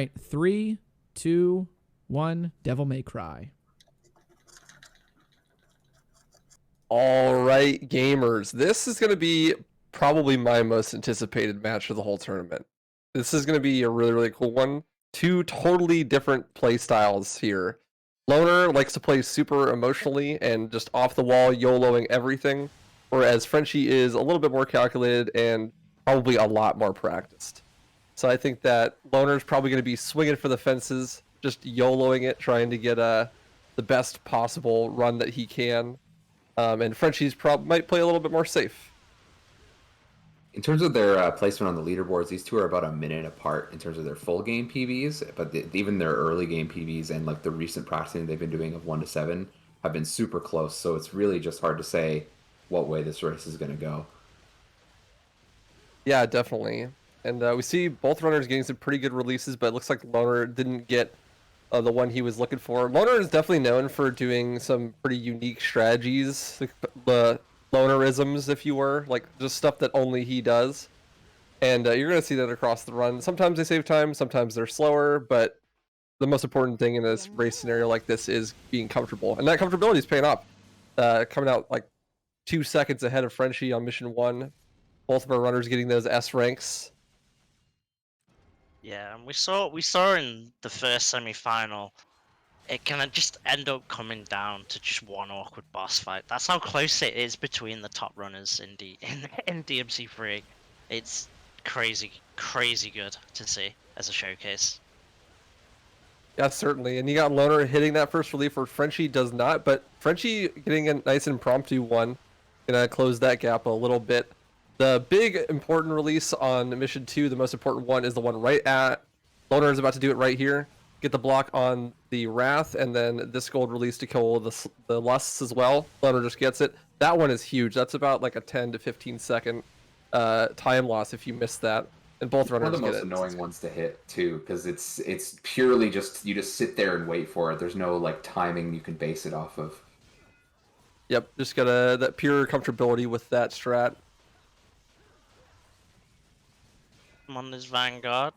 right, 3, 2, 1. Devil May Cry. All right, gamers. This is going to be probably my most anticipated match of the whole tournament. This is going to be a really, really cool one. Two totally different play styles here. Loner likes to play super emotionally and just off the wall, YOLOing everything, whereas Frenchie is a little bit more calculated and probably a lot more practiced. So I think that Loner's probably going to be swinging for the fences, just YOLOing it, trying to get the best possible run that he can. And Frenchie's might play a little bit more safe. In terms of their placement on the leaderboards, these two are about a minute apart in terms of their full game PBs, but even their early game PBs and like the recent practicing they've been doing of 1 to 7 have been super close. So it's really just hard to say what way this race is going to go. Yeah, definitely. And we see both runners getting some pretty good releases, but it looks like Loner didn't get the one he was looking for. Loner is definitely known for doing some pretty unique strategies, the Lonerisms, if you were, like just stuff that only he does. And you're going to see that across the run. Sometimes they save time, sometimes they're slower, but the most important thing in this race scenario like this is being comfortable. And that comfortability is paying off. Coming out like 2 seconds ahead of Frenchie on mission 1. Both of our runners getting those S ranks. Yeah, and we saw in the first semi-final, it can just end up coming down to just one awkward boss fight. That's how close it is between the top runners in DMC3. It's crazy good to see as a showcase. Yeah, certainly. And you got Loner hitting that first relief where Frenchie does not, but Frenchie getting a nice impromptu one. Gonna close that gap a little bit. The big important release on mission 2, the most important one, is the one right at Loner is about to do it right here. Get the block on the Wrath, and then this gold release to kill the Lusts as well. Loner just gets it. That one is huge. That's about like a 10 to 15 second time loss if you miss that. And both runners get it. One of the most annoying ones to hit too, because it's purely just you just sit there and wait for it. There's no like timing you can base it off of. Yep, just got that pure comfortability with that strat. On this Vanguard,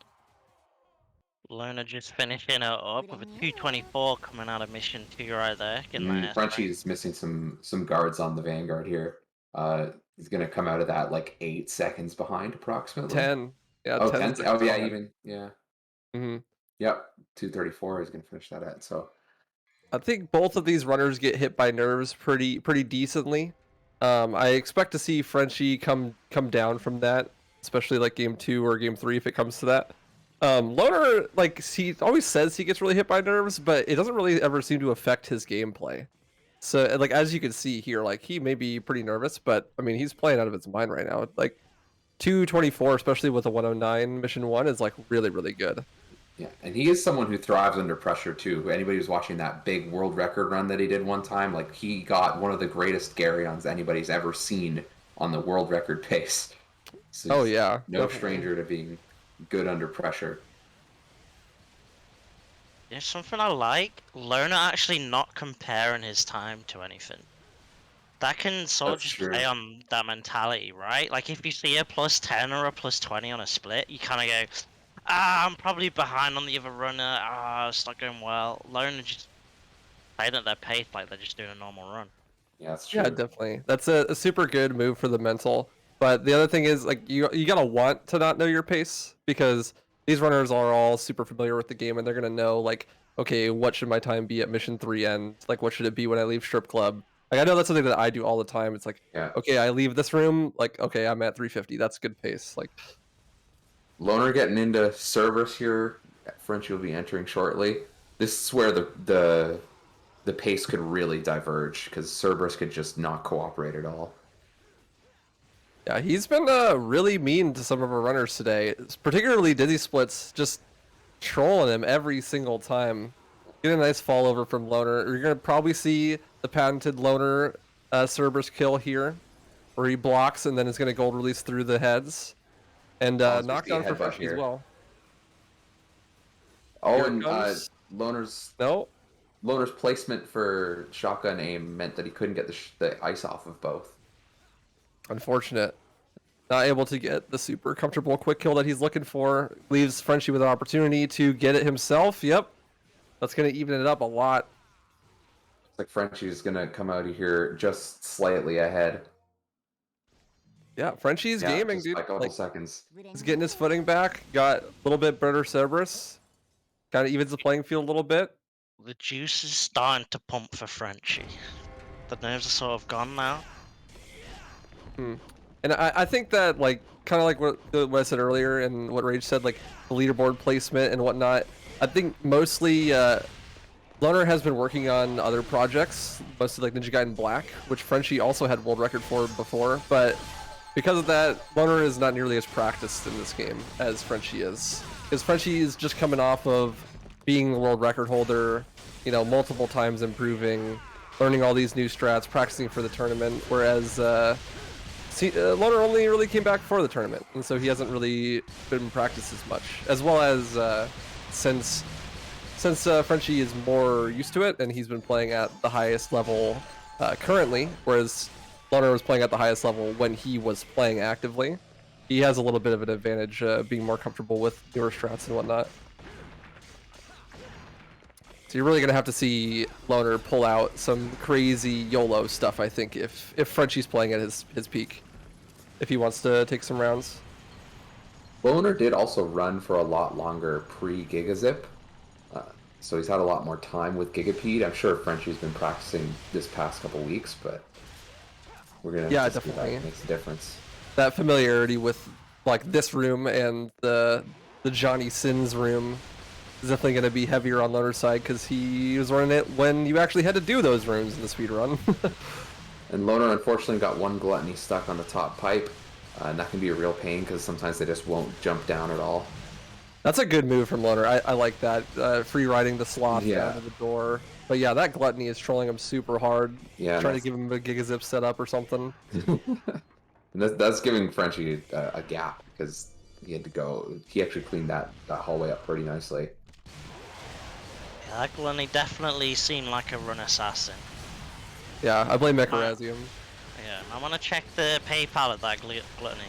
Loner just finishing it up with a 224 coming out of mission 2 right there. Frenchie's missing some guards on the Vanguard here. He's gonna come out of that like 8 seconds behind approximately. 10. Yeah, oh, 10. 10. Oh yeah, even yeah. Mm-hmm. Yep, 234 is gonna finish that at. So I think both of these runners get hit by nerves pretty decently. I expect to see Frenchie come down from that, especially like game 2 or game 3 if it comes to that. Loner, like, he always says he gets really hit by nerves, but it doesn't really ever seem to affect his gameplay. So, like, as you can see here, like, he may be pretty nervous, but, I mean, he's playing out of his mind right now. Like, 224, especially with a 109 mission 1, is, like, really, really good. yeah, and he is someone who thrives under pressure, too. Anybody who's watching that big world record run that he did one time, like, he got one of the greatest Garyons anybody's ever seen on the world record pace. So oh, yeah. No definitely. Stranger to being good under pressure. There's something I like. Loner actually not comparing his time to anything. That can sort of just play on that mentality, right? Like if you see a +10 or a +20 on a split, you kind of go, I'm probably behind on the other runner. It's not going well. Loner just playing at their pace like they're just doing a normal run. Yeah, that's true. Yeah, definitely. That's a super good move for the mental. But the other thing is, like, you gotta want to not know your pace, because these runners are all super familiar with the game, and they're gonna know, like, okay, what should my time be at mission 3 end? Like, what should it be when I leave strip club? Like, I know that's something that I do all the time. It's like, yeah. Okay, I leave this room, like, okay, I'm at 350. That's good pace. Like, Loner getting into Cerberus here. Frenchie will be entering shortly. This is where the pace could really diverge, because Cerberus could just not cooperate at all. yeah, he's been really mean to some of our runners today, particularly Dizzy Splits, just trolling him every single time. Get a nice fall over from Loner. You're going to probably see the patented Loner Cerberus kill here, where he blocks and then is going to gold release through the heads. And knockdown for Frenchie as well. Oh, and Loner's no. Loner's placement for shotgun aim meant that he couldn't get the ice off of both. Unfortunate. Not able to get the super comfortable quick kill that he's looking for. Leaves Frenchie with an opportunity to get it himself. Yep. That's going to even it up a lot. Looks like Frenchie's going to come out of here just slightly ahead. Yeah, Frenchie's gaming, just dude. by a couple Like, seconds. he's getting his footing back. Got a little bit better Cerberus. Kind of evens the playing field a little bit. The juice is starting to pump for Frenchie. The nerves are sort of gone now. And I think that, like, kind of like what I said earlier and what Rage said, like, the leaderboard placement and whatnot. I think mostly Loner has been working on other projects, mostly like Ninja Gaiden Black, which Frenchie also had world record for before, but because of that, Loner is not nearly as practiced in this game as Frenchie is. Because Frenchie is just coming off of being the world record holder, you know, multiple times improving, learning all these new strats, practicing for the tournament, whereas Loner only really came back for the tournament, and so he hasn't really been practiced as much. As well as since Frenchie is more used to it, and he's been playing at the highest level currently, whereas Loner was playing at the highest level when he was playing actively. He has a little bit of an advantage being more comfortable with newer strats and whatnot. So you're really going to have to see Loner pull out some crazy YOLO stuff, I think, if Frenchie's playing at his peak, if he wants to take some rounds. Loner did also run for a lot longer pre-Gigazip, so he's had a lot more time with Gigapede. I'm sure Frenchie's been practicing this past couple weeks, but we're going to see definitely. That makes a difference. That familiarity with, like, this room and the Johnny Sins room is definitely going to be heavier on Loner's side, because he was running it when you actually had to do those rooms in the speedrun. And Loner unfortunately got one Gluttony stuck on the top pipe, and that can be a real pain because sometimes they just won't jump down at all. That's a good move from Loner. I like that. Free riding the sloth down to the door. But yeah, that Gluttony is trolling him super hard. Yeah, trying to give him a Gigazip setup or something. And that's giving Frenchie a gap because he had to go. He actually cleaned that hallway up pretty nicely. Yeah, that Gluttony definitely seemed like a run assassin. Yeah, I blame Mecharazium. Yeah, I want to check the PayPal of that Gluttony.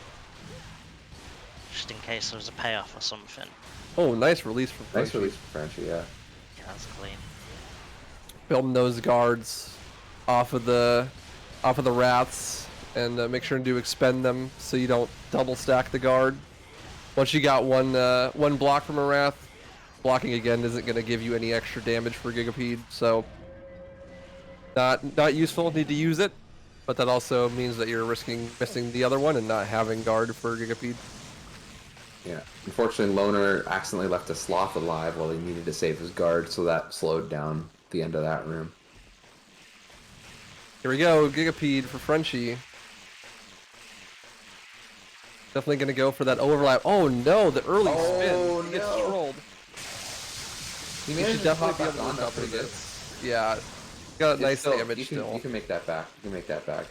Just in case there was a payoff or something. Oh, nice release from Frenchie. Nice release from Frenchie, yeah. Yeah, that's clean. Building those guards off of the Wraths, and make sure to expend them so you don't double stack the guard. Once you got one block from a Wrath, blocking again isn't going to give you any extra damage for Gigapede, so not useful. Need to use it, but that also means that you're risking missing the other one and not having guard for Gigapede. Yeah. Unfortunately, Loner accidentally left a sloth alive while he needed to save his guard, so that slowed down the end of that room. Here we go, Gigapede for Frenchie. Definitely going to go for that overlap. Oh no, the early spin. He gets trolled. He should definitely be able to recover this. Yeah, got a nice damage still. You can make that back. You can make that back.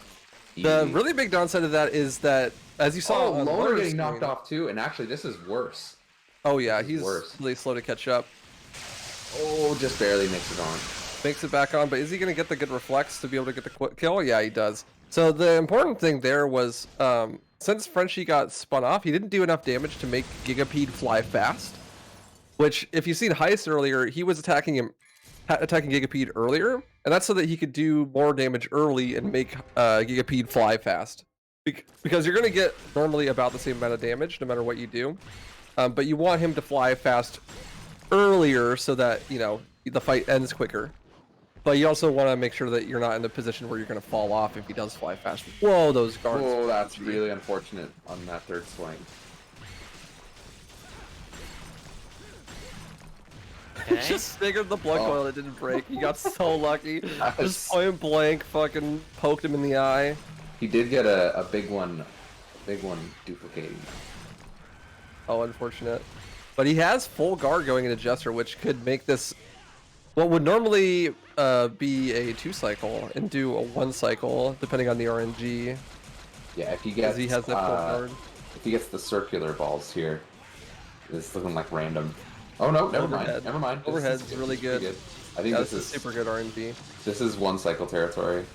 The really big downside of that is that, as you saw, Loner getting knocked off too, and actually this is worse. Oh yeah, he's really slow to catch up. Oh, just barely makes it on. Makes it back on, but is he going to get the good reflex to be able to get the quick kill? Yeah, he does. So the important thing there was, since Frenchie got spun off, he didn't do enough damage to make Gigapede fly fast. Which, if you've seen Heist earlier, he was attacking Gigapede earlier, and that's so that he could do more damage early and make Gigapede fly fast. Because you're going to get normally about the same amount of damage no matter what you do, but you want him to fly fast earlier so that, you know, the fight ends quicker. But you also want to make sure that you're not in a position where you're going to fall off if he does fly fast. Whoa, those guards. Oh, that's really unfortunate on that third swing. Okay. Just staggered the blood coil that didn't break. He got so lucky. Just point blank fucking poked him in the eye. He did get a big one duplicating. Oh, unfortunate. But he has full guard going into Jester, which could make this what would normally be a 2-cycle and do a 1-cycle, depending on the RNG. Yeah, if he gets he has that full guard. If he gets the circular balls here, it's looking like random. Oh no, never mind. Never mind. Overhead's really good. I think this is super good RNG. This is 1-cycle territory.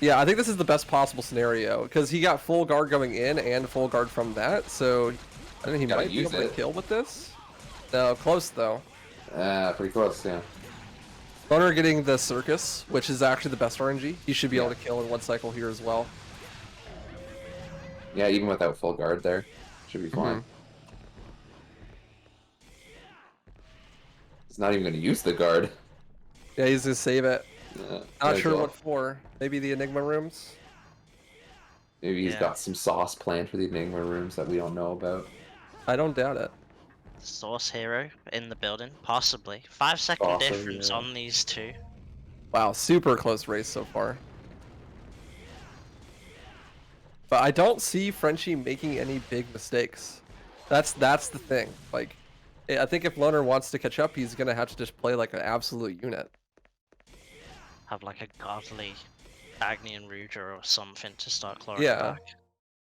Yeah, I think this is the best possible scenario because he got full guard going in and full guard from that, so I think he might be able to kill with this. No, close though. Pretty close, yeah. Loner getting the circus, which is actually the best RNG. He should be able to kill in one cycle here as well. Yeah, even without full guard there, should be fine. He's not even going to use the guard. Yeah, he's gonna save it. Not sure well. what for. Maybe the Enigma rooms. Maybe he's got some sauce planned for the Enigma rooms that we don't know about. I don't doubt it. Source hero in the building, possibly. 5-second difference on these two. Wow, super close race so far. But I don't see Frenchie making any big mistakes. That's the thing. Like, I think if Loner wants to catch up, he's gonna have to just play like an absolute unit. Have like a godly Agni and Ruger or something to start clawing Yeah. back.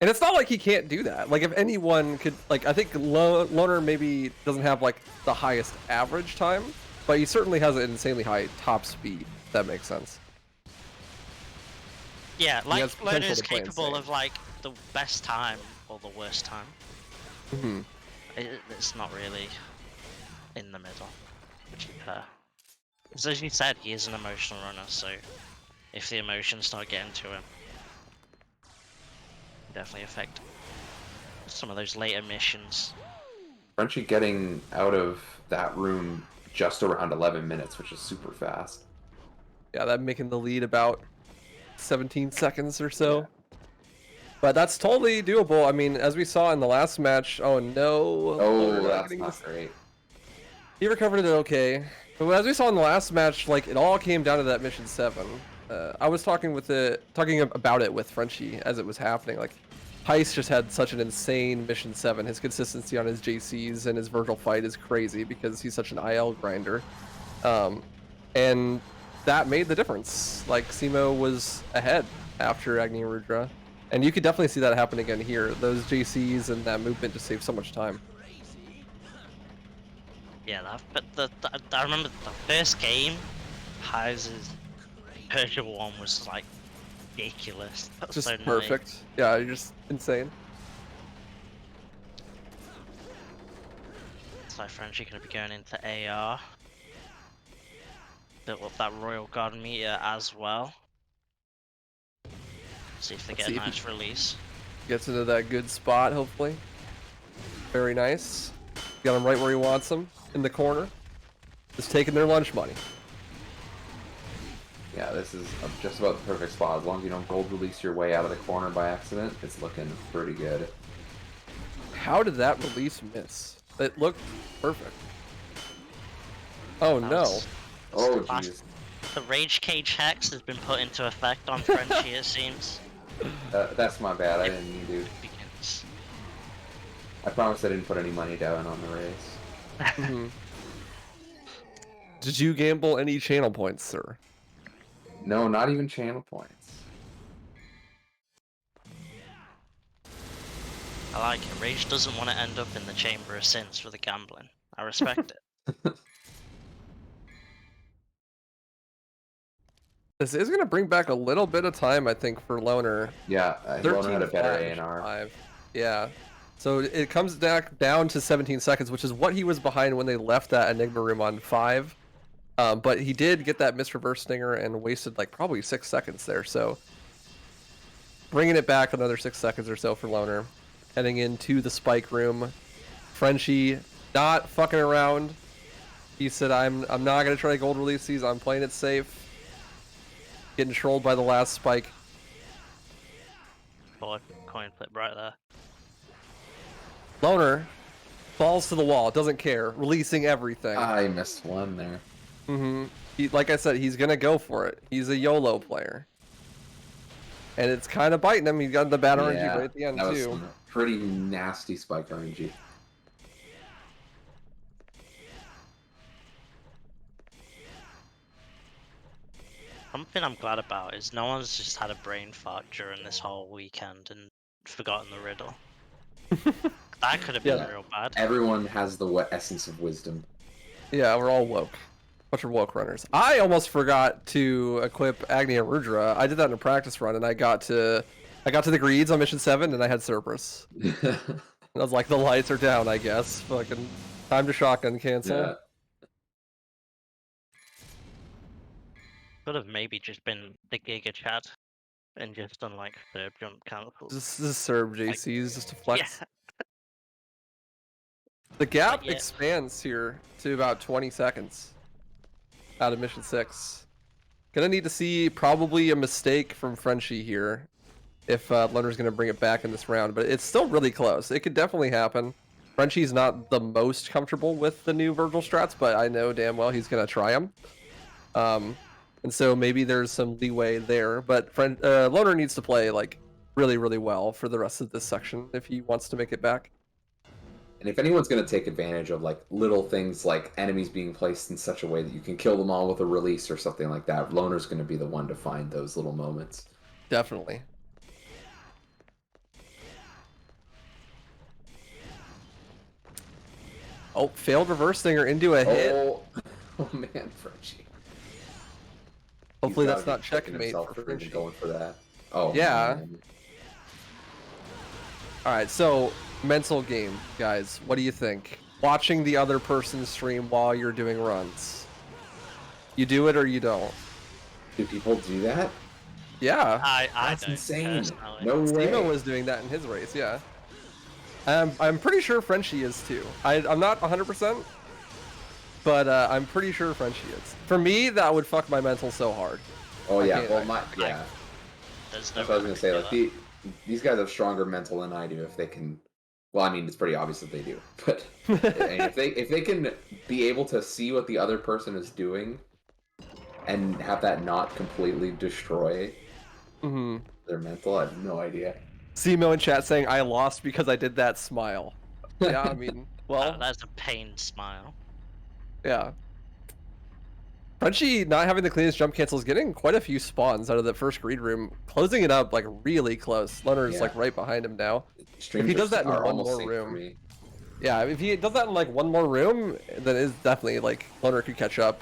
And it's not like he can't do that. Like, if anyone could, like, I think Loner maybe doesn't have like the highest average time, but he certainly has an insanely high top speed. If that makes sense. Yeah, He like has potential Loner is to play capable insane. of like the best time or the worst time. Mm-hmm. It's not really in the middle, which is fair. Because as you said, he is an emotional runner, so if the emotions start getting to him, definitely affect some of those later missions. Frenchie getting out of that room just around 11 minutes, which is super fast. Yeah, that making the lead about 17 seconds or so. Yeah. But that's totally doable. I mean, as we saw in the last match, oh no. Oh, that's not great. He recovered it okay. But as we saw in the last match, like, it all came down to that mission 7. I was talking about it with Frenchie as it was happening. Like, Heist just had such an insane mission 7. His consistency on his JCs and his Virgil fight is crazy because he's such an IL grinder. And that made the difference. Like, Simo was ahead after Agni and Rudra. And you could definitely see that happen again here. Those JCs and that movement just saved so much time. Yeah, but I remember the first game, Heist's Persia 1 was like ridiculous. That was Just so perfect. Nice. Yeah, you're just insane. So Frenchie gonna be going into AR. Built up that Royal Guard meter as well. See if they get a nice release. Gets into that good spot, hopefully. Very nice. Got him right where he wants him, in the corner. Just taking their lunch money. Yeah, this is just about the perfect spot. As long as you don't gold release your way out of the corner by accident, it's looking pretty good. How did that release miss? It looked perfect. Oh no. Oh jeez. The Rage Cage Hex has been put into effect on Frenchie, it seems. That's my bad, I didn't mean to. Begins. I promise I didn't put any money down on the race. Did you gamble any channel points, sir? No, not even channel points. I like it. Rage doesn't want to end up in the Chamber of Sins for the gambling. I respect it. This is going to bring back a little bit of time, I think, for Loner. Yeah, Loner had a better A&R. Yeah. So it comes down to 17 seconds, which is what he was behind when they left that Enigma room on 5. But he did get that missed reverse stinger and wasted like probably 6 seconds there. So bringing it back another 6 seconds or so for Loner. Heading into the spike room. Frenchie not fucking around. He said, I'm not going to try to gold release these. I'm playing it safe. Getting trolled by the last spike. Boy, coin flip right there. Loner falls to the wall. Doesn't care. Releasing everything. I missed one there. Like I said, he's going to go for it. He's a YOLO player. And it's kind of biting him. He's got the bad RNG right at the end, that was too. some pretty nasty spike RNG. Something I'm glad about is no one's just had a brain fart during this whole weekend and forgotten the riddle. That could have been real bad. Everyone has the essence of wisdom. Yeah, we're all woke. bunch of woke runners. I almost forgot to equip Agni and Rudra. I did that in a practice run, and I got to the greeds on mission 7, and I had Cerberus. And I was like, the lights are down, I guess. Fucking time to shotgun cancel. Yeah. Could have maybe just been the Giga Chad and just done like third jump cancels. This is Serb JCs just to flex. Yeah. The gap yeah. expands here to about 20 seconds out of mission 6. Gonna need to see probably a mistake from Frenchie here if Loner's gonna bring it back in this round, but it's still really close. It could definitely happen. Frenchie's not the most comfortable with the new Virgil strats, but I know damn well he's gonna try them. And so maybe there's some leeway there, but Loner needs to play like really, really well for the rest of this section if he wants to make it back. And if anyone's going to take advantage of like little things like enemies being placed in such a way that you can kill them all with a release or something like that, Loner's going to be the one to find those little moments. Definitely. Oh, failed reverse stinger into a hit. Oh man, Frenchie. Hopefully that's not checkmate for even Frenchie. going for that. Oh yeah. Man. All right, so mental game, guys. What do you think? Watching the other person stream while you're doing runs. You do it or you don't? Do people do that? Yeah. That's insane. Personally. No way. Stemo was doing that in his race, yeah. I'm pretty sure Frenchie is too. I'm not 100%, but I'm pretty sure Frenchie is. For me, that would fuck my mental so hard. Oh yeah, can't- well yeah. There's no That's what I was way gonna say. to Like do these guys have stronger mental than I do if they can. Well, I mean, it's pretty obvious that they do, but and if they can be able to see what the other person is doing, and have that not completely destroy their mental, I have no idea. Semo in chat saying I lost because I did that smile. Yeah, I mean, well, that's a pained smile. yeah. Frenchie not having the cleanest jump cancels, getting quite a few spawns out of the first greed room, closing it up like really close. Loner's Yeah. like right behind him now. Streams If he does that in are one almost more safe room. for me. Yeah, if he does that in like one more room, then it's definitely like Loner could catch up.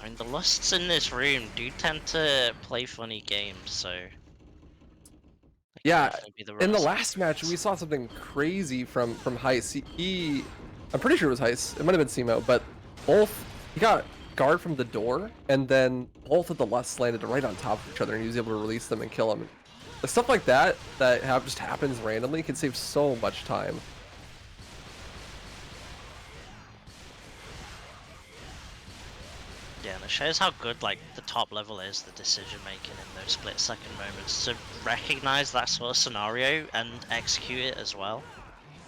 I mean, the lusts in this room do tend to play funny games, so. they can Yeah, definitely be the in the runners. last match, we saw something crazy from Heist. I'm pretty sure it was Heist. It might have been Semo, but he got guard from the door, and then both of the lusts landed right on top of each other, and he was able to release them and kill them. The stuff like that just happens randomly can save so much time. Yeah, and it shows how good like the top level is, the decision making in those split-second moments to recognize that sort of scenario and execute it as well.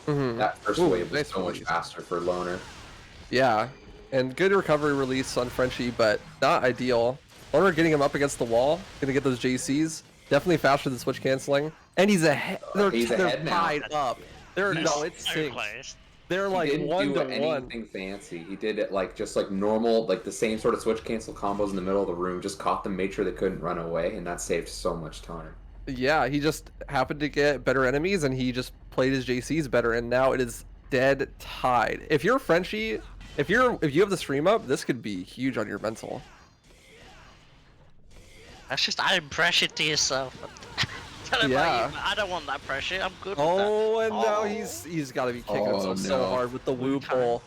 That first Ooh, wave was nice so much release. faster for Loner. Yeah, and good recovery release on Frenchie, but not ideal. Loner getting him up against the wall, gonna get those JCs. Definitely faster than switch canceling, and he's ahead. He's they're ahead now. tied up. They're no, it's so syncs. close. They're He like didn't one do to one. anything fancy. He did it like just like normal, like the same sort of switch cancel combos in the middle of the room. Just caught them, made sure they couldn't run away, and that saved so much time. Yeah, he just happened to get better enemies, and he just played his JCs better, and now it is dead tied. If you're Frenchie, if you have the stream up, this could be huge on your mental. That's just adding pressure to yourself. Tell Yeah. you, I don't want that pressure. I'm good with Oh, that. and now he's got to be kicking Oh, himself so no. hard with the Woo woo time. pull.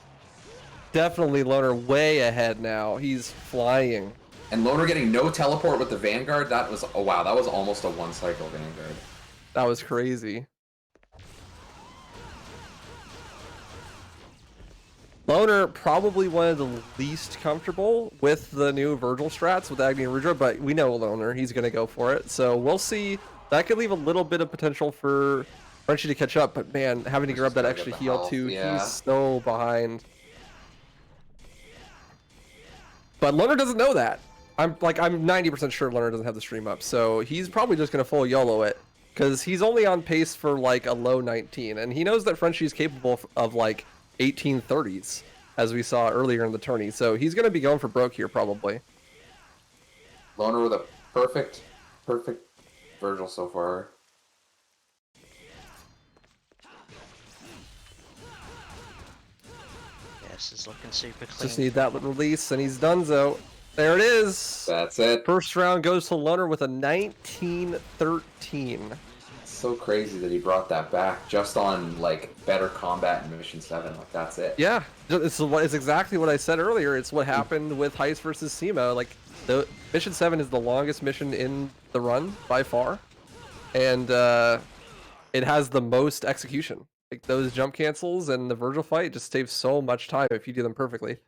Definitely Loner way ahead now. He's flying. And Loner getting no teleport with the Vanguard. That was wow. That was almost a one cycle Vanguard. That was crazy. Loner probably one of the least comfortable with the new Virgil strats with Agni and Rudra, but we know Loner, he's going to go for it. So we'll see. That could leave a little bit of potential for Frenchie to catch up, but man, having to grab that gotta extra get the heal health, too, yeah. he's so behind. But Loner doesn't know that. I'm 90% sure Loner doesn't have the stream up, so he's probably just going to full YOLO it, because he's only on pace for like a low 19, and he knows that Frenchie is capable of like 1830s, as we saw earlier in the tourney. So he's going to be going for broke here, probably. Loner with a perfect Virgil so far. This is looking super clean. Just need that release, and he's donezo. There it is. That's it. First round goes to Loner with a 19-13. So crazy that he brought that back just on like better combat in Mission 7. Like that's it. Yeah, it's exactly what I said earlier. It's what happened with Heist versus SEMA. Like the Mission 7 is the longest mission in the run by far, and it has the most execution. Like those jump cancels and the Virgil fight just save so much time if you do them perfectly.